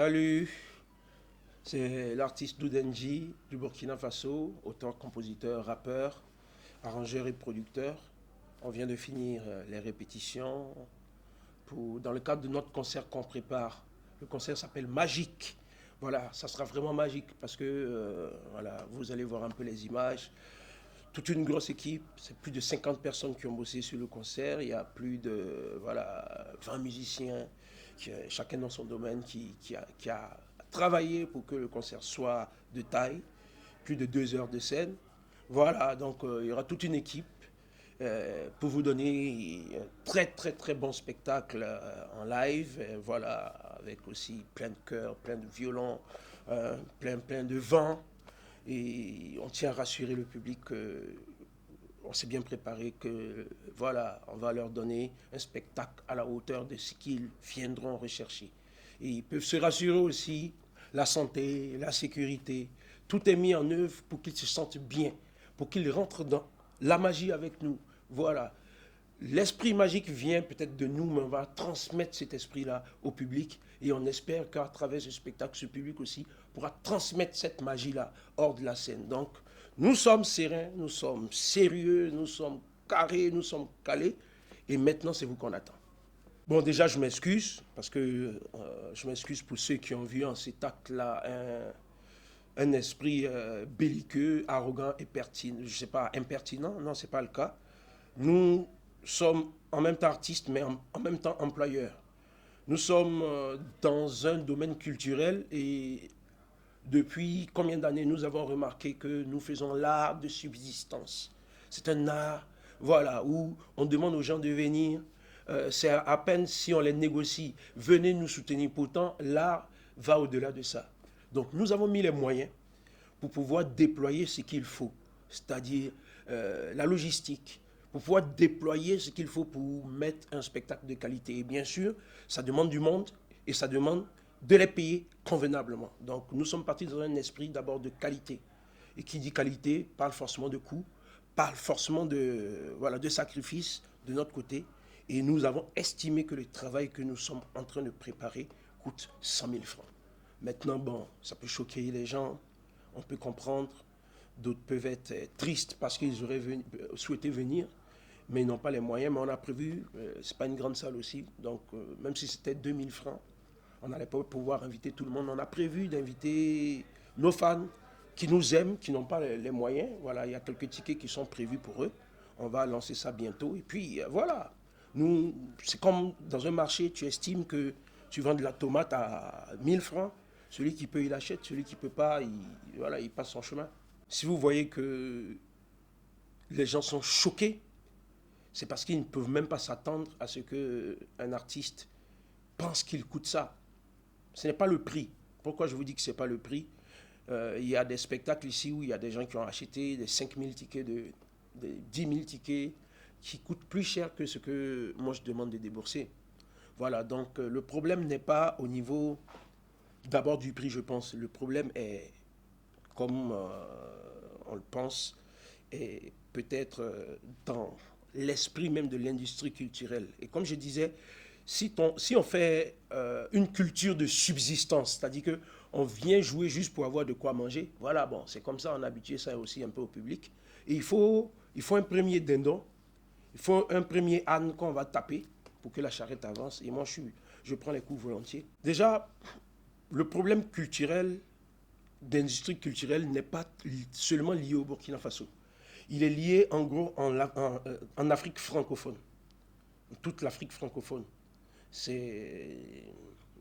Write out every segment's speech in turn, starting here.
Salut, c'est l'artiste Doudenji du Burkina Faso, auteur, compositeur, rappeur, arrangeur et producteur. On vient de finir les répétitions dans le cadre de notre concert qu'on prépare. Le concert s'appelle Magique. Voilà, ça sera vraiment magique parce que voilà, vous allez voir un peu les images. Toute une grosse équipe, c'est plus de 50 personnes qui ont bossé sur le concert. Il y a plus de 20 musiciens, chacun dans son domaine, qui a travaillé pour que le concert soit de taille. Plus de 2 heures de scène. Voilà, donc il y aura toute une équipe pour vous donner un très très très bon spectacle en live. Voilà, avec aussi plein de chœurs, plein de violons, plein de vent. Et on tient à rassurer le public qu'on s'est bien préparé, que voilà, on va leur donner un spectacle à la hauteur de ce qu'ils viendront rechercher. Et ils peuvent se rassurer aussi, la santé, la sécurité, tout est mis en œuvre pour qu'ils se sentent bien, pour qu'ils rentrent dans la magie avec nous. Voilà. L'esprit magique vient peut-être de nous, mais on va transmettre cet esprit-là au public. Et on espère qu'à travers ce spectacle, ce public aussi pourra transmettre cette magie-là hors de la scène. Donc, nous sommes sereins, nous sommes sérieux, nous sommes carrés, nous sommes calés. Et maintenant, c'est vous qu'on attend. Bon, déjà, je m'excuse, parce que je m'excuse pour ceux qui ont vu en cet acte-là un esprit belliqueux, arrogant et pertinent. Je ne sais pas, impertinent, non, ce n'est pas le cas. Nous sommes en même temps artistes, mais en même temps employeurs. Nous sommes dans un domaine culturel et depuis combien d'années nous avons remarqué que nous faisons l'art de subsistance. C'est un art, voilà, où on demande aux gens de venir. C'est à peine si on les négocie. Venez nous soutenir. Pourtant, l'art va au-delà de ça. Donc nous avons mis les moyens pour pouvoir déployer ce qu'il faut, c'est-à-dire la logistique, pour pouvoir déployer ce qu'il faut pour mettre un spectacle de qualité. Et bien sûr, ça demande du monde et ça demande de les payer convenablement. Donc nous sommes partis dans un esprit d'abord de qualité. Et qui dit qualité parle forcément de coût, parle forcément de sacrifice de notre côté. Et nous avons estimé que le travail que nous sommes en train de préparer coûte 100 000 francs. Maintenant, bon, ça peut choquer les gens, on peut comprendre. D'autres peuvent être tristes parce qu'ils auraient souhaité venir, mais ils n'ont pas les moyens. Mais on a prévu, ce n'est pas une grande salle aussi, donc même si c'était 2000 francs, on n'allait pas pouvoir inviter tout le monde. On a prévu d'inviter nos fans qui nous aiment, qui n'ont pas les moyens. Voilà, il y a quelques tickets qui sont prévus pour eux. On va lancer ça bientôt. Et puis voilà, nous, c'est comme dans un marché, tu estimes que tu vends de la tomate à 1000 francs. Celui qui peut, il achète. Celui qui ne peut pas, il passe son chemin. Si vous voyez que les gens sont choqués, c'est parce qu'ils ne peuvent même pas s'attendre à ce qu'un artiste pense qu'il coûte ça. Ce n'est pas le prix. Pourquoi je vous dis que ce n'est pas le prix? Il y a des spectacles ici où il y a des gens qui ont acheté des 5000 tickets, des 10 000 tickets qui coûtent plus cher que ce que moi je demande de débourser. Voilà, donc le problème n'est pas au niveau d'abord du prix, je pense. Le problème est, comme on le pense, est peut-être dans l'esprit même de l'industrie culturelle. Et comme je disais, si on fait une culture de subsistance, c'est-à-dire qu'on vient jouer juste pour avoir de quoi manger, voilà, bon, c'est comme ça, on a habitué ça aussi un peu au public. Et il faut un premier dindon, il faut un premier âne qu'on va taper pour que la charrette avance. Et moi, je prends les coups volontiers. Déjà, le problème culturel, d'industrie culturelle, n'est pas seulement lié au Burkina Faso. Il est lié en gros en Afrique francophone, toute l'Afrique francophone.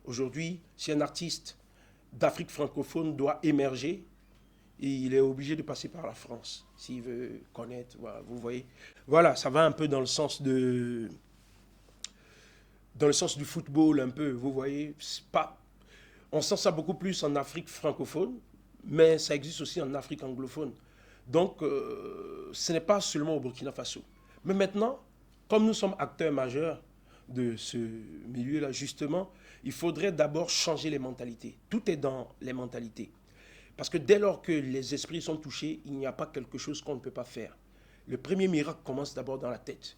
Aujourd'hui, si un artiste d'Afrique francophone doit émerger, il est obligé de passer par la France s'il veut connaître. Voilà, vous voyez. Voilà, ça va un peu dans le sens du football un peu. Vous voyez, on sent ça beaucoup plus en Afrique francophone, mais ça existe aussi en Afrique anglophone. Donc, ce n'est pas seulement au Burkina Faso. Mais maintenant, comme nous sommes acteurs majeurs de ce milieu-là, justement, il faudrait d'abord changer les mentalités. Tout est dans les mentalités. Parce que dès lors que les esprits sont touchés, il n'y a pas quelque chose qu'on ne peut pas faire. Le premier miracle commence d'abord dans la tête.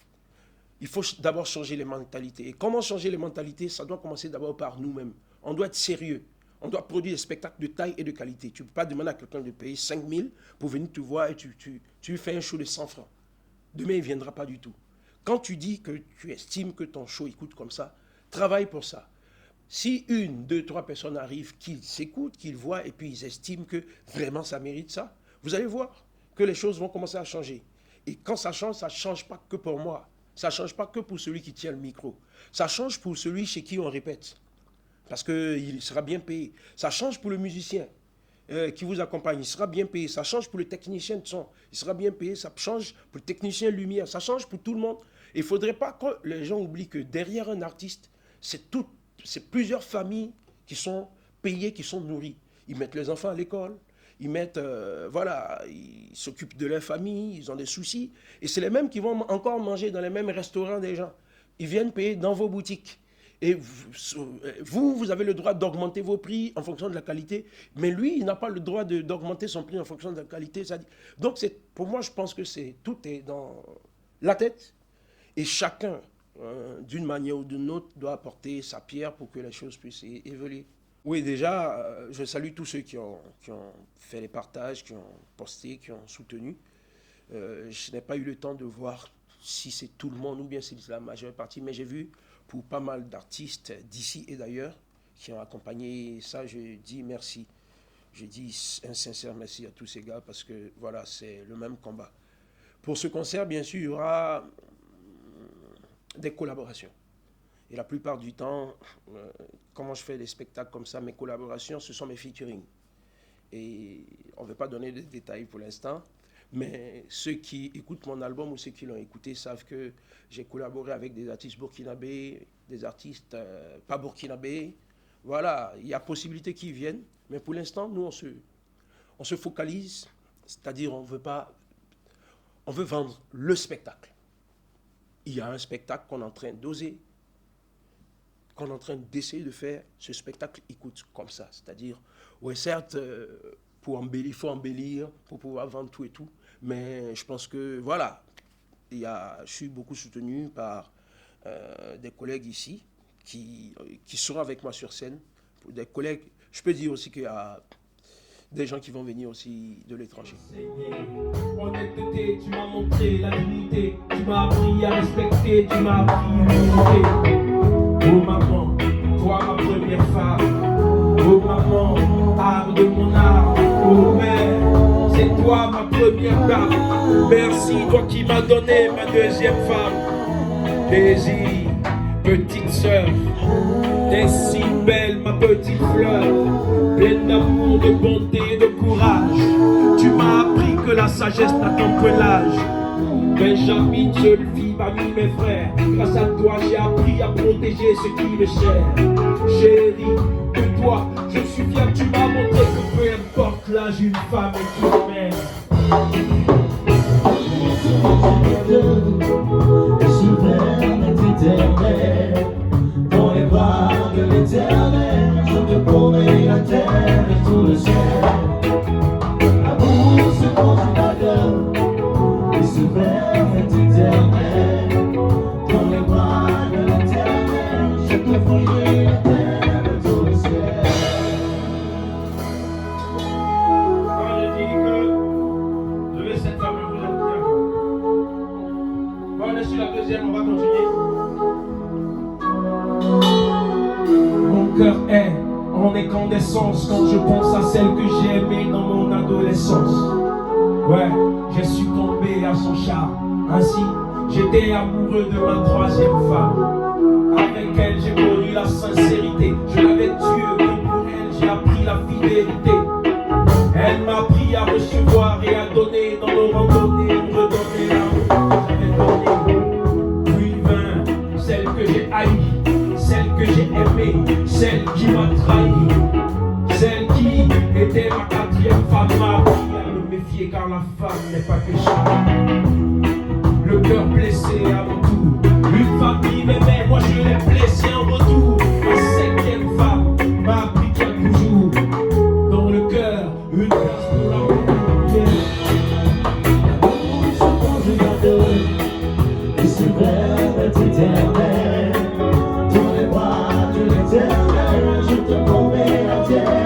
Il faut d'abord changer les mentalités. Et comment changer les mentalités? Ça doit commencer d'abord par nous-mêmes. On doit être sérieux. On doit produire des spectacles de taille et de qualité. Tu ne peux pas demander à quelqu'un de payer 5 000 pour venir te voir et tu lui fais un show de 100 francs. Demain, il ne viendra pas du tout. Quand tu dis que tu estimes que ton show écoute comme ça, travaille pour ça. Si 1, 2, 3 personnes arrivent, qu'ils s'écoutent, qu'ils voient et puis ils estiment que vraiment ça mérite ça, vous allez voir que les choses vont commencer à changer. Et quand ça ne change pas que pour moi. Ça ne change pas que pour celui qui tient le micro. Ça change pour celui chez qui on répète. Parce qu'il sera bien payé. Ça change pour le musicien qui vous accompagne. Il sera bien payé. Ça change pour le technicien de son. Il sera bien payé. Ça change pour le technicien lumière. Ça change pour tout le monde. Il ne faudrait pas que les gens oublient que derrière un artiste, c'est plusieurs familles qui sont payées, qui sont nourries. Ils mettent les enfants à l'école. Ils ils s'occupent de leur famille, ils ont des soucis. Et c'est les mêmes qui vont encore manger dans les mêmes restaurants des gens. Ils viennent payer dans vos boutiques. Et vous avez le droit d'augmenter vos prix en fonction de la qualité. Mais lui, il n'a pas le droit d'augmenter son prix en fonction de la qualité. Donc, pour moi, je pense que tout est dans la tête. Et chacun, d'une manière ou d'une autre, doit apporter sa pierre pour que les choses puissent évoluer. Oui, déjà, je salue tous ceux qui ont fait les partages, qui ont posté, qui ont soutenu. Je n'ai pas eu le temps de voir si c'est tout le monde ou bien si c'est la majeure partie, mais j'ai vu pour pas mal d'artistes d'ici et d'ailleurs qui ont accompagné ça. Je dis merci. Je dis un sincère merci à tous ces gars parce que voilà, c'est le même combat. Pour ce concert, bien sûr, il y aura des collaborations. Et la plupart du temps, comment je fais des spectacles comme ça, mes collaborations, ce sont mes featuring. Et on ne veut pas donner de détails pour l'instant, mais ceux qui écoutent mon album ou ceux qui l'ont écouté savent que j'ai collaboré avec des artistes burkinabés, des artistes pas burkinabés. Voilà, il y a possibilité qu'ils viennent, mais pour l'instant, nous, on se focalise, c'est-à-dire on veut vendre le spectacle. Il y a un spectacle qu'on est en train d'oser, qu'on est en train d'essayer de faire. Ce spectacle écoute comme ça, c'est-à-dire, oui, certes, il faut embellir pour pouvoir vendre tout et tout, mais je pense que, voilà, je suis beaucoup soutenu par des collègues ici qui seront avec moi sur scène. Des collègues, je peux dire aussi qu'il y a des gens qui vont venir aussi de l'étranger. Honnêteté, tu m'as montré la dignité, tu m'as appris à respecter, tu m'as appris l'humilité. Oh maman, toi ma première femme. Oh maman, âme de mon âme. Oh mère, c'est toi ma première dame. Merci, toi qui m'as donné ma deuxième femme. Désir, petite sœur, t'es si belle ma petite fleur, pleine d'amour, de bonté, de courage. Tu m'as appris que la sagesse n'attend que l'âge. Benjamin, seule fille parmi mes frères. Grâce à toi, j'ai appris à protéger ce qui me cher. Chérie, de toi, je suis fier. Tu m'as montré que peu importe l'âge, une femme est une mère. Souveraine est éternelle, dans les bras de l'éternel, je te promets la terre et tout le ciel. L'amour se conjugue à deux, et souveraine est éternelle, dans les bras de l'éternel, je te promets la terre et tout le ciel. Quand je dis que je vais cette femme, je vous aime. On est sur la deuxième, on va continuer. Mon cœur est en incandescence quand je pense à celle que j'ai aimée dans mon adolescence. Ouais, j'ai succombé à son charme. Ainsi, j'étais amoureux de ma troisième femme. Avec elle, j'ai connu la sincérité. Je l'avais tuée, mais pour elle, j'ai appris la fidélité. Elle m'a appris à recevoir et à donner dans nos randonnées, me redonner l'amour que j'avais donné. Puis vint celle que j'ai haïe, celle que j'ai aimée, celle qui m'a trahi, celle qui était ma quatrième femme. M'a appris à me méfier car la femme n'est pas que charme. Le cœur blessé à mon tour, une famille m'aimait, moi je l'ai blessé en retour. Ma cinquième femme m'a appris qu'il y a toujours dans le cœur une place pour l'amour. L'amour se conjugue à deux, et souveraine est éternelle, dans les bras de l'éternel, je te promets la terre.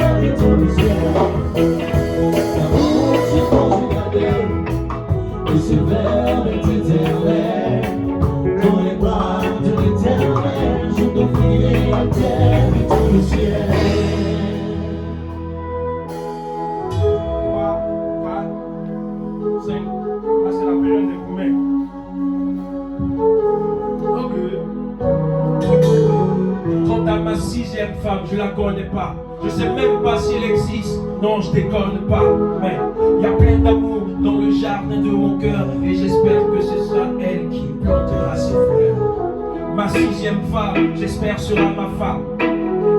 sixième femme, je la connais pas. Je sais même pas si elle existe, non je déconne pas. Mais y a plein d'amour dans le jardin de mon cœur. Et j'espère que ce sera elle qui plantera ses fleurs. Ma sixième femme, j'espère sera ma femme.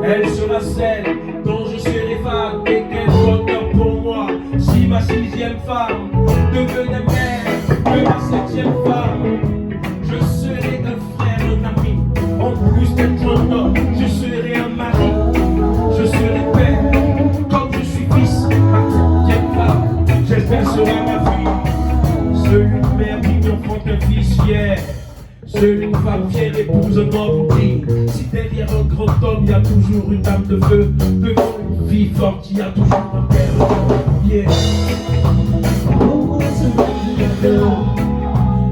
Elle sera celle dont je serai fan. Et quel bonheur pour moi si ma sixième femme devenait mère de ma septième femme. Je serai un frère, un ami. En plus d'être un homme, je serai un mari. Je serai père, comme je suis fils. Ma septième femme, j'espère sera ma fille. Seule une mère qui enfante un fils fier. Seule une femme fière épouse un homme digne. Si derrière un grand homme, il y a toujours une dame de feu. Devant une fille forte, il y a toujours un père. Yeah. Pour ce verre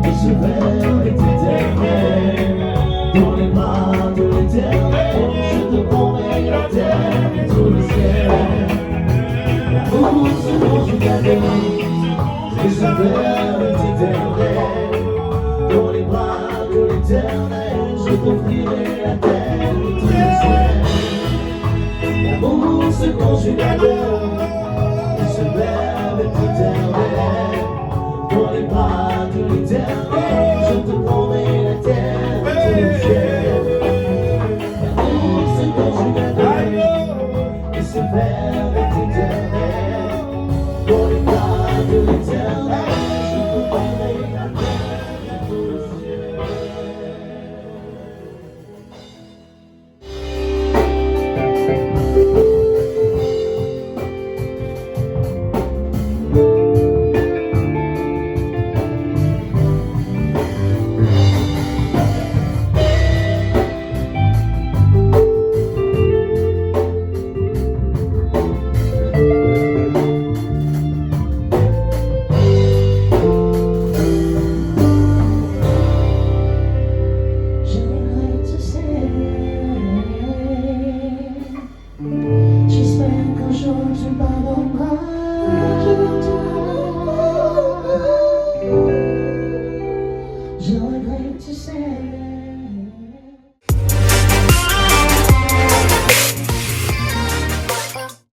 et ce verre est éternel. Dans les bras de l'éternel, je te promets la terre et tout le ciel. Pour ce conjugal et ce verre est éternel. Dans les bras de l'éternel, je t'offrirai la terre et tout le ciel. L'amour se conjugue à deux, et ce verbe est éternel. Dans les bras de l'éternel, je te promets